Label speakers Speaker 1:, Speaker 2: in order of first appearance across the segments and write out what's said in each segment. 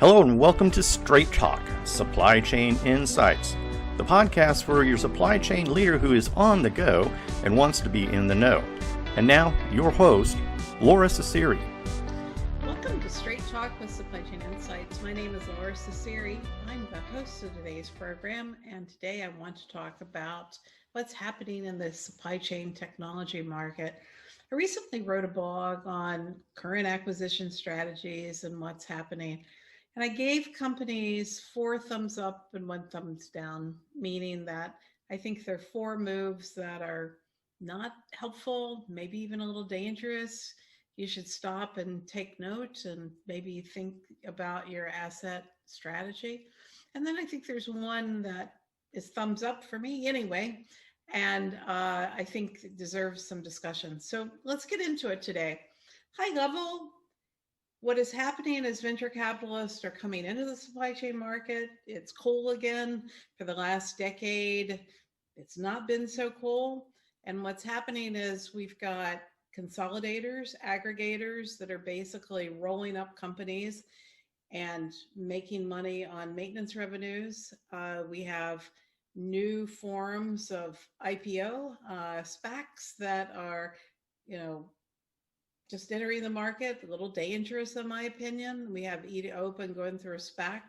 Speaker 1: Hello and welcome to Straight Talk, Supply Chain Insights, the podcast for your supply chain leader who is on the go and wants to be in the know. And now, your host, Laura Ciceri.
Speaker 2: Welcome to Straight Talk with Supply Chain Insights. My name is Laura Ciceri. I'm the host of today's program, and today I want to talk about what's happening in the supply chain technology market. I recently wrote a blog on current acquisition strategies and what's happening. And I gave companies 4 thumbs up and 1 thumbs down, meaning that I think there are 4 moves that are not helpful, maybe even a little dangerous. You should stop and take note and maybe think about your asset strategy. And then I think there's 1 that is thumbs up for me anyway, and I think it deserves some discussion. So let's get into it today. High level, what is happening is venture capitalists are coming into the supply chain market. It's cool again. For the last decade, it's not been so cool. And what's happening is we've got consolidators, aggregators that are basically rolling up companies and making money on maintenance revenues. We have new forms of IPO, SPACs that are, just entering the market, a little dangerous in my opinion. We have Open going through a SPAC.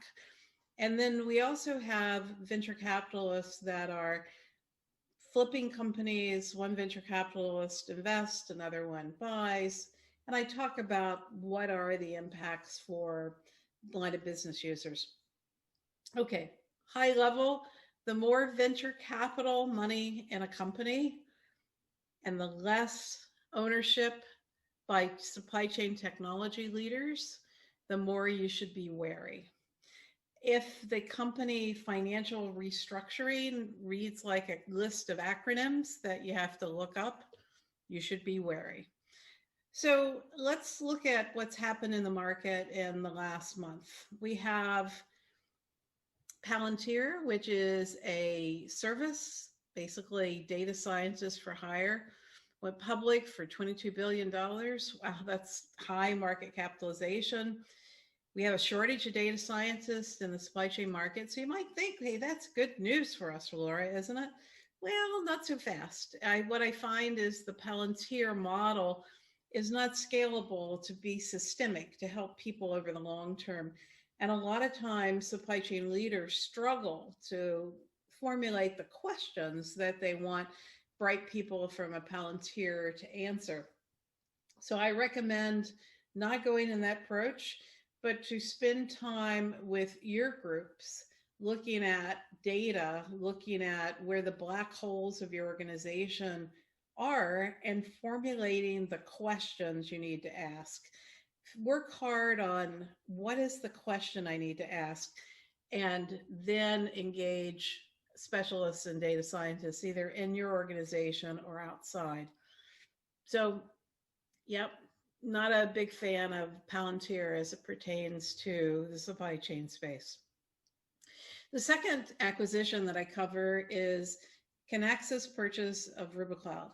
Speaker 2: And then we also have venture capitalists that are flipping companies. One venture capitalist invests, another one buys. And I talk about what are the impacts for line of business users. Okay, high level, the more venture capital money in a company and the less ownership by supply chain technology leaders, the more you should be wary. If the company financial restructuring reads like a list of acronyms that you have to look up, you should be wary. So let's look at what's happened in the market in the last month. We have Palantir, which is a service, basically data scientists for hire, went public for $22 billion. Wow, that's high market capitalization. We have a shortage of data scientists in the supply chain market. So you might think, hey, that's good news for us, Laura, isn't it? Well, not so fast. What I find is the Palantir model is not scalable to be systemic, to help people over the long term. And a lot of times supply chain leaders struggle to formulate the questions that they want bright people from a Palantir to answer. So I recommend not going in that approach, but to spend time with your groups, looking at data, looking at where the black holes of your organization are and formulating the questions you need to ask. Work hard on what is the question I need to ask, and then engage specialists and data scientists, either in your organization or outside. So, yep, not a big fan of Palantir as it pertains to the supply chain space. The second acquisition that I cover is Kinaxis purchase of RubiCloud.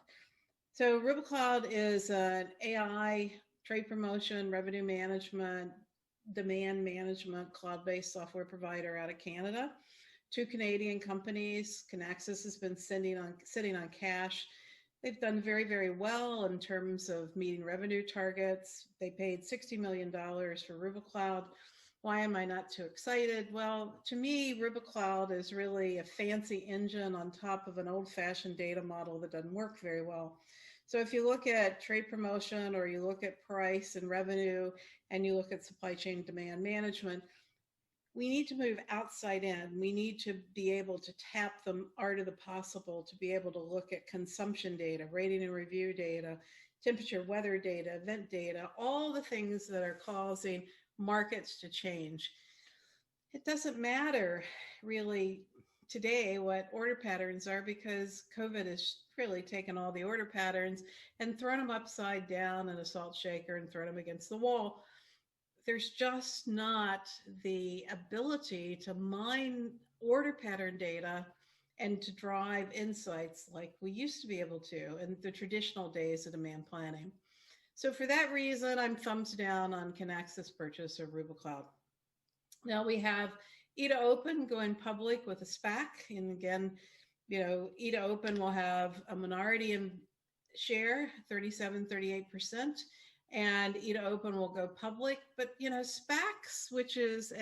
Speaker 2: So RubiCloud is an AI trade promotion, revenue management, demand management, cloud-based software provider out of Canada. 2 Canadian companies. Kinaxis has been sitting on cash. They've done very, very well in terms of meeting revenue targets. They paid $60 million for RubiCloud. Why am I not too excited? Well, to me, RubiCloud is really a fancy engine on top of an old-fashioned data model that doesn't work very well. So if you look at trade promotion, or you look at price and revenue, and you look at supply chain demand management, we need to move outside in. We need to be able to tap the art of the possible, to be able to look at consumption data, rating and review data, temperature, weather data, event data, all the things that are causing markets to change. It doesn't matter really today what order patterns are, because COVID has really taken all the order patterns and thrown them upside down in a salt shaker and thrown them against the wall. There's just not the ability to mine order pattern data and to drive insights like we used to be able to in the traditional days of demand planning. So for that reason, I'm thumbs down on Kinaxis purchase of RubiCloud. Now we have ETA Open going public with a SPAC. And again, ETA Open will have a minority in share, 37-38%, and ETA Open will go public. But, SPACs, which is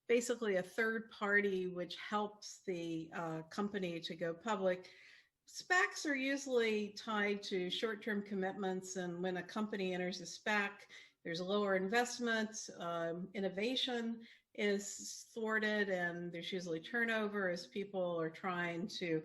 Speaker 2: basically a third party which helps the company to go public, SPACs are usually tied to short-term commitments, and when a company enters a SPAC, there's lower investment, innovation is thwarted, and there's usually turnover as people are trying to,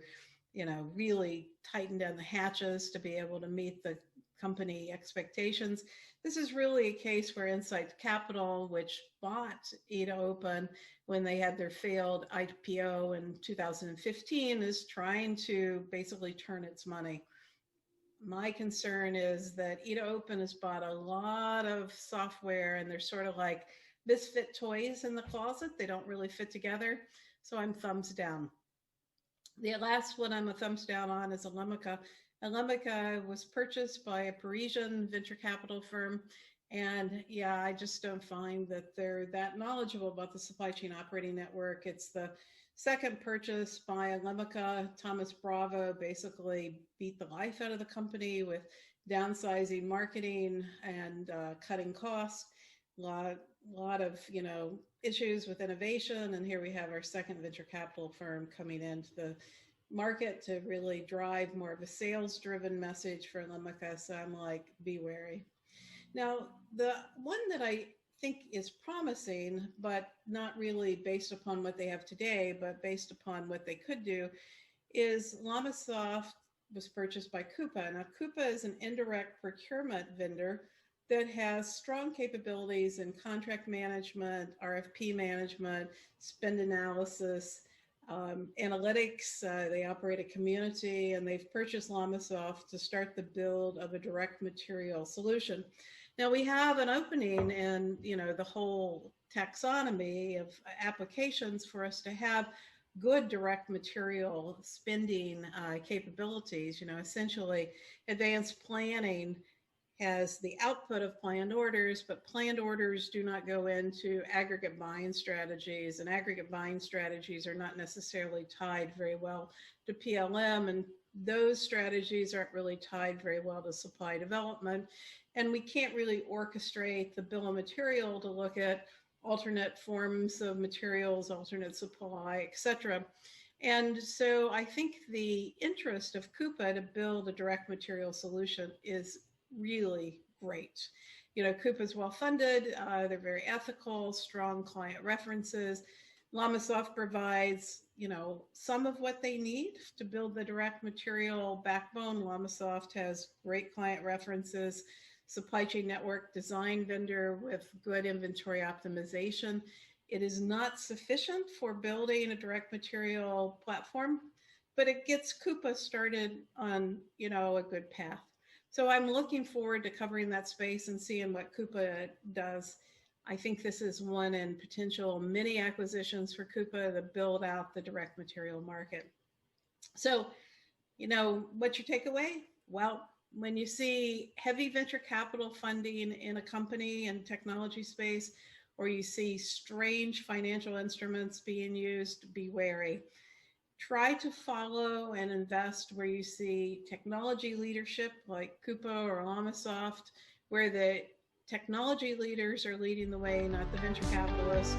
Speaker 2: really tighten down the hatches to be able to meet the company expectations. This is really a case where Insight Capital, which bought ETA Open when they had their failed IPO in 2015, is trying to basically turn its money. My concern is that ETA Open has bought a lot of software, and they're sort of like misfit toys in the closet. They don't really fit together. So I'm thumbs down. The last one I'm a thumbs down on is Alemica. Alemica was purchased by a Parisian venture capital firm. And yeah, I just don't find that they're that knowledgeable about the supply chain operating network. It's the second purchase by Alemica. Thomas Bravo basically beat the life out of the company with downsizing marketing and cutting costs. A lot of issues with innovation, and here we have our second venture capital firm coming into the market to really drive more of a sales-driven message for Alemica. So I'm like, be wary. Now, the one that I think is promising, but not really based upon what they have today, but based upon what they could do, is LlamaSoft was purchased by Coupa. Now, Coupa is an indirect procurement vendor that has strong capabilities in contract management, RFP management, spend analysis, analytics. They operate a community, and they've purchased LlamaSoft to start the build of a direct material solution. Now we have an opening in, the whole taxonomy of applications for us to have good direct material spending capabilities. Essentially, advanced planning has the output of planned orders, but planned orders do not go into aggregate buying strategies, and aggregate buying strategies are not necessarily tied very well to PLM, and those strategies aren't really tied very well to supply development. And we can't really orchestrate the bill of material to look at alternate forms of materials, alternate supply, etc. And so I think the interest of Coupa to build a direct material solution is really great. Coupa is well funded, they're very ethical, strong client references. LlamaSoft provides, some of what they need to build the direct material backbone. LlamaSoft has great client references, supply chain network design vendor with good inventory optimization. It is not sufficient for building a direct material platform, but it gets Coupa started on, a good path. So I'm looking forward to covering that space and seeing what Coupa does. I think this is one in potential many acquisitions for Coupa to build out the direct material market. So, what's your takeaway? Well, when you see heavy venture capital funding in a company and technology space, or you see strange financial instruments being used, be wary. Try to follow and invest where you see technology leadership like Coupa or LlamaSoft, where the technology leaders are leading the way, not the venture capitalists,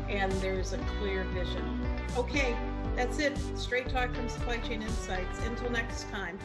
Speaker 2: and there's a clear vision. Okay, that's it. Straight talk from Supply Chain Insights. Until next time.